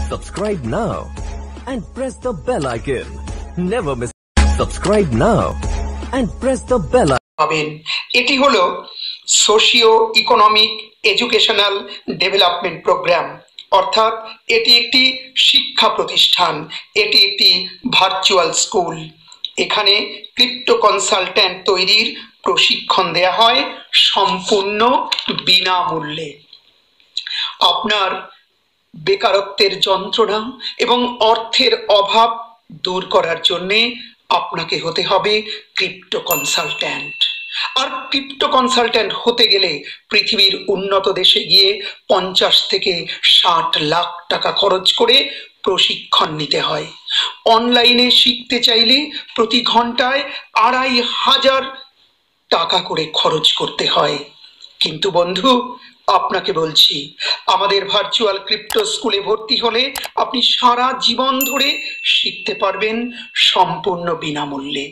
Subscribe now and press the bell icon. Never miss. Subscribe now and press the bell icon. পাবেন। এটি হলো socio economic educational development programme, অর্থাৎ এটি একটি শিক্ষা প্রতিষ্ঠান, এটি একটি ভার্চুয়াল স্কুল। এখানে ক্রিপ্টো কনসালট্যান্ট তৈরির প্রশিক্ষণ দেয়া হয় সম্পূর্ণ বিনামূল্যে। আপনার বেকারত্বের যন্ত্রণা এবং অর্থের অভাব দূর করার জন্যে আপনাকে হতে হবে ক্রিপ্টো কনসালট্যান্ট। আর ক্রিপ্টো কনসালট্যান্ট হতে গেলে পৃথিবীর উন্নত দেশে গিয়ে 50 থেকে 60 লাখ টাকা খরচ করে প্রশিক্ষণ নিতে হয়। অনলাইনে শিখতে চাইলে প্রতি ঘন্টায় 2500 টাকা করে খরচ করতে হয়। কিন্তু বন্ধু, আপনাকে বলছি, আমাদের ভার্চুয়াল ক্রিপ্টো স্কুলে ভর্তি হলে আপনি সারা জীবন ধরে শিখতে পারবেন সম্পূর্ণ বিনামূল্যে।